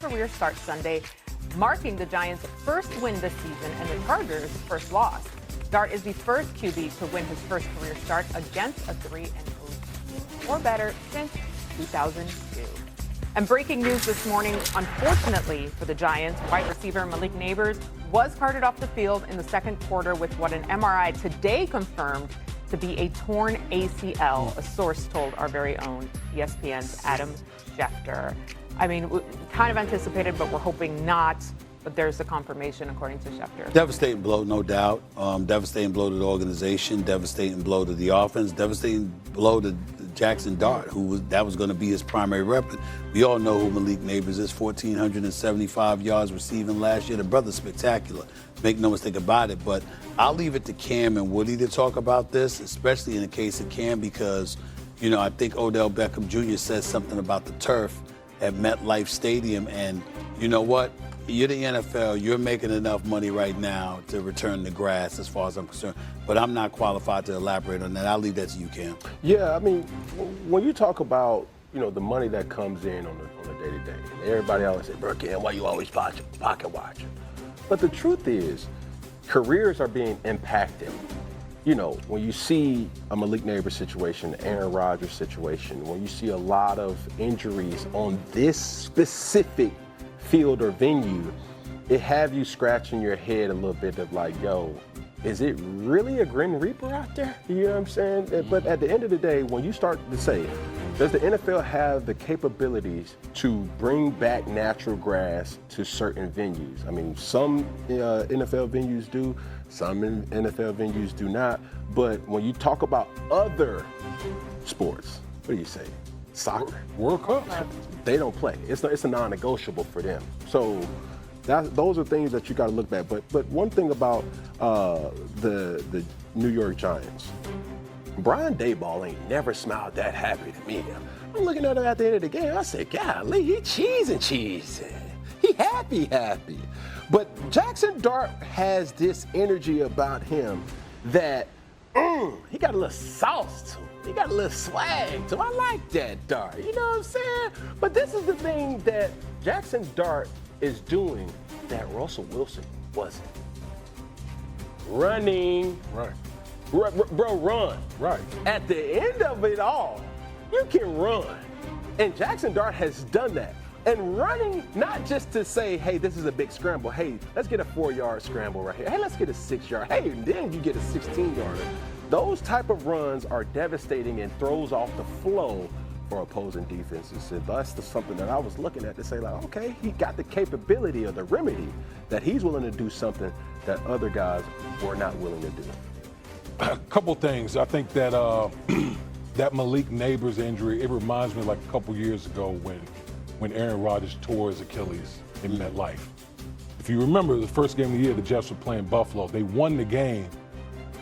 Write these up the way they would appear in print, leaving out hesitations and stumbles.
career start Sunday, marking the Giants' first win this season and the Chargers' first loss. Dart is the first QB to win his first career start against a 3-0 team or better since 2002. And breaking news this morning, unfortunately for the Giants, wide receiver Malik Nabers was carted off the field in the second quarter with what an MRI today confirmed to be a torn ACL, a source told our very own ESPN's Adam Schefter. I mean, we kind of anticipated, but we're hoping not. But there's the confirmation, according to Schefter. Devastating blow, no doubt. Devastating blow to the organization. Devastating blow to the offense. Devastating blow to Jaxson Dart, that was going to be his primary weapon. We all know who Malik Nabers is. 1,475 yards receiving last year. The brother's spectacular. Make no mistake about it. But I'll leave it to Cam and Woody to talk about this, especially in the case of Cam, because, you know, I think Odell Beckham Jr. said something about the turf at MetLife Stadium, and you know what? You're the NFL. You're making enough money right now to return the grass, as far as I'm concerned. But I'm not qualified to elaborate on that. I'll leave that to you, Cam. Yeah, I mean, when you talk about, you know, the money that comes in on a day-to-day, and everybody always say, "Bro, Cam, why you always pocket watching?" But the truth is, careers are being impacted. You know, when you see a Malik Nabers situation, Aaron Rodgers situation, when you see a lot of injuries on this specific field or venue, it have you scratching your head a little bit of like, yo, is it really a Grim Reaper out there? You know what I'm saying? But at the end of the day, when you start to say, does the NFL have the capabilities to bring back natural grass to certain venues? I mean, some NFL venues do, some NFL venues do not. But when you talk about other sports, what do you say? Soccer, World Cup, they don't play. It's a non-negotiable for them. So those are things that you got to look at. But one thing about the New York Giants, Brian Daboll ain't never smiled that happy to me. I'm looking at him at the end of the game. I said, golly, he cheesing. He happy. But Jaxson Dart has this energy about him that he got a little sauce to him. He got a little swag to him. I like that Dart. You know what I'm saying? But this is the thing that Jaxson Dart is doing that Russell Wilson wasn't. Running. right? Bro, run. Right. At the end of it all, you can run. And Jaxson Dart has done that. And running, not just to say, hey, this is a big scramble. Hey, let's get a 4-yard scramble right here. Hey, let's get a 6-yard. Hey, then you get a 16-yarder. Those type of runs are devastating and throws off the flow for opposing defenses. And that's something that I was looking at to say, like, okay, he got the capability or the remedy that he's willing to do something that other guys were not willing to do. A couple things. I think that that Malik Nabers injury, it reminds me like a couple years ago when Aaron Rodgers tore his Achilles in MetLife. If you remember, the first game of the year, the Jets were playing Buffalo. They won the game,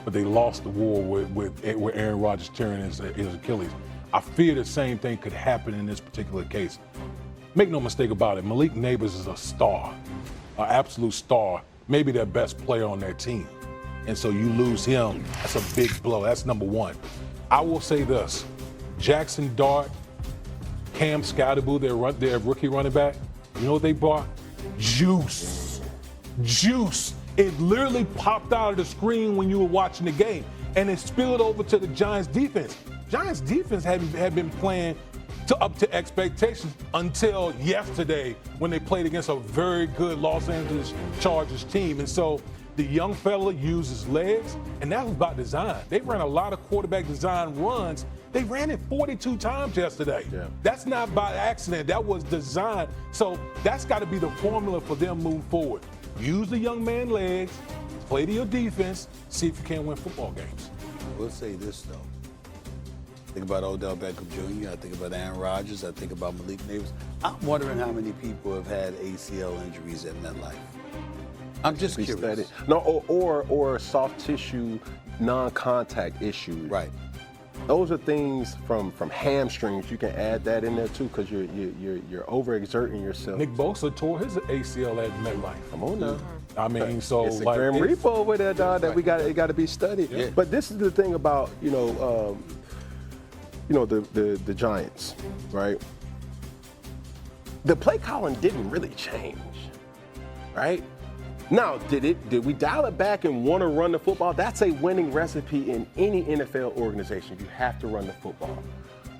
but they lost the war with Aaron Rodgers tearing his Achilles. I fear the same thing could happen in this particular case. Make no mistake about it, Malik Nabers is a star, an absolute star, maybe their best player on their team. And so you lose him, that's a big blow. That's number one. I will say this, Jaxson Dart, Cam Scottaboo, their rookie running back, you know what they brought? Juice. It literally popped out of the screen when you were watching the game, and it spilled over to the Giants defense. Giants defense had been playing up to expectations until yesterday when they played against a very good Los Angeles Chargers team. And so the young fella used his legs, and that was by design. They ran a lot of quarterback design runs. They ran it 42 times yesterday. Yeah. That's not by accident. That was designed. So that's got to be the formula for them moving forward. Use the young man legs, play to your defense, see if you can win football games. We'll say this, though. Think about Odell Beckham Jr., I think about Aaron Rodgers, I think about Malik Nabers. I'm wondering how many people have had ACL injuries at MetLife. I'm just curious. No, or soft tissue, non-contact issues. Right. Those are things from hamstrings. You can add that in there too, because you're overexerting yourself. Nick Bosa tore his ACL at MetLife. Come on now. I mean, so it's a like Grim Reaper over there, dog. That Right. it got to be studied. Yeah. But this is the thing about the Giants, right? the play calling didn't really change, right? Now, did we dial it back and want to run the football? That's a winning recipe in any NFL organization. You have to run the football.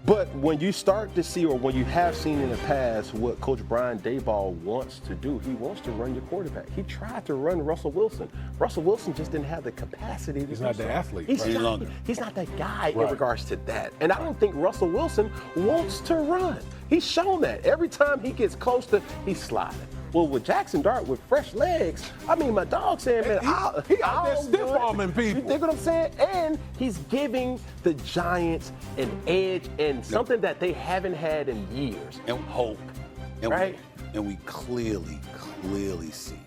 But when you start to see, or when you have seen in the past, what Coach Brian Daboll wants to do, he wants to run your quarterback. He tried to run Russell Wilson. Russell Wilson just didn't have the capacity to do so. He's not the athlete. He's not that guy in regards to that. And I don't think Russell Wilson wants to run. He's shown that. Every time he gets close to, he's sliding. Well, with Jaxson Dart with fresh legs, I mean, my dog saying, man, he out there stiff-arming people. You think what I'm saying? And he's giving the Giants an edge and something that they haven't had in years. And hope. And right? We clearly see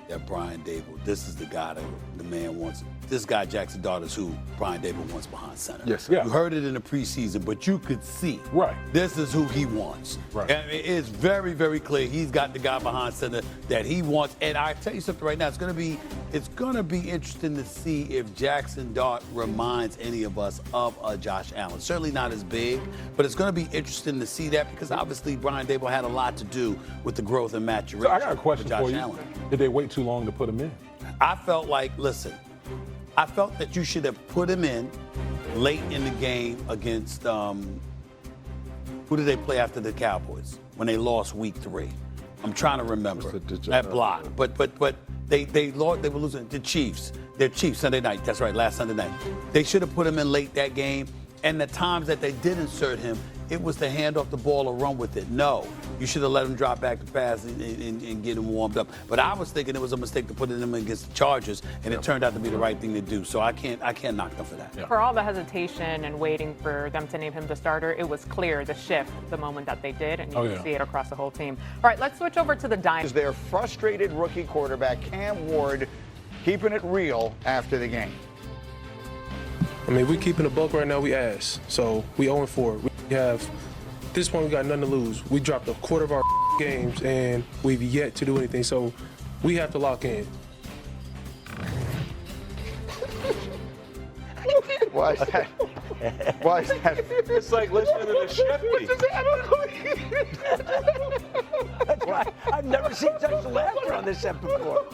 that Brian Daboll, this is the guy that the man wants. This guy, Jaxson Dart, is who Brian Daboll wants behind center. Yes. Yeah. You heard it in the preseason, but you could see. Right. This is who he wants. Right. And it's very, very clear. He's got the guy behind center that he wants. And I tell you something right now, it's gonna be interesting to see if Jaxson Dart reminds any of us of Josh Allen. Certainly not as big, but it's gonna be interesting to see that because obviously Brian Daboll had a lot to do with the growth and maturation. So I got a question Josh for you. Allen. Did they wait too long to put him in? I felt that you should have put him in late in the game against who did they play after the Cowboys when they lost week 3? I'm trying to remember that block. But they lost. They were losing the Chiefs. Their Chiefs Sunday night. That's right, last Sunday night. They should have put him in late that game. And the times that they did insert him, it was to hand off the ball or run with it. No, you should have let him drop back to pass and get him warmed up. But I was thinking it was a mistake to put him against the Chargers, and it turned out to be the right thing to do. So I can't knock them for that. Yeah. For all the hesitation and waiting for them to name him the starter, it was clear the shift the moment that they did, and you can see it across the whole team. All right, let's switch over to the Giants. Their frustrated rookie quarterback, Cam Ward, keeping it real after the game. I mean, we keeping a buck right now, we ass. So we 0-4. We have, at this point, we got nothing to lose. We dropped a quarter of our games, and we've yet to do anything. So we have to lock in. Why is that? Why is that? It's like listening to the Shefty. That's why I've never seen such laughter on this set before.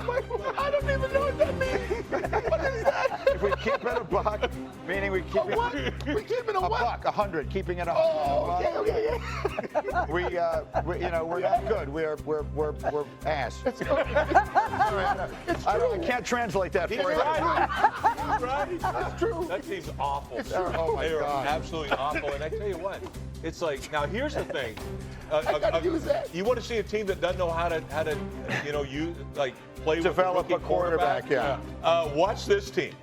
I don't even know what that means. What is that? If we keep it a buck, meaning we keep it We're keeping a what? buck, 100, keeping it 100. Oh, okay. We we're not good. We're ass. It's true. I can't translate that for you. Right? That's true. That seems awful. Oh my They are God. absolutely awful. And I tell you what, it's like, now here's the thing. gotta use that. You want to see a team that doesn't know how to play Develop with a a quarterback, yeah. Watch this team.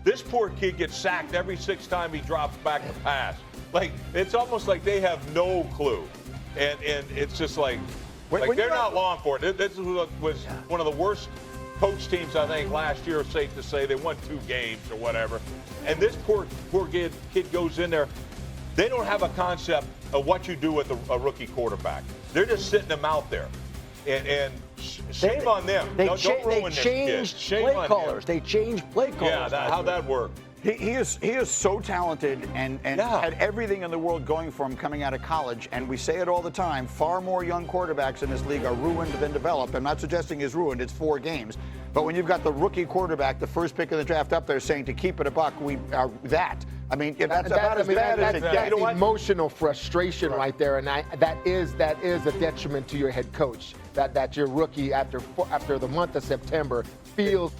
This poor kid gets sacked every 6th time he drops back to pass. Like, it's almost like they have no clue. And it's just like they're not long for it. This was one of the worst coach teams, I think, last year, safe to say. They won 2 games or whatever. And this poor kid goes in there. They don't have a concept of what you do with a rookie quarterback. They're just sitting them out there. And shame on them. Don't ruin this kid. Shame play on callers. him. They changed play callers. Yeah, how'd that work? He is so talented and had everything in the world going for him coming out of college. And we say it all the time, far more young quarterbacks in this league are ruined than developed. I'm not suggesting he's ruined, it's 4 games. But when you've got the rookie quarterback, the first pick in the draft up there saying to keep it a buck, we are that. I mean, that's about as bad as it gets. That's emotional frustration right there, and that is a detriment to your head coach. That your rookie after the month of September feels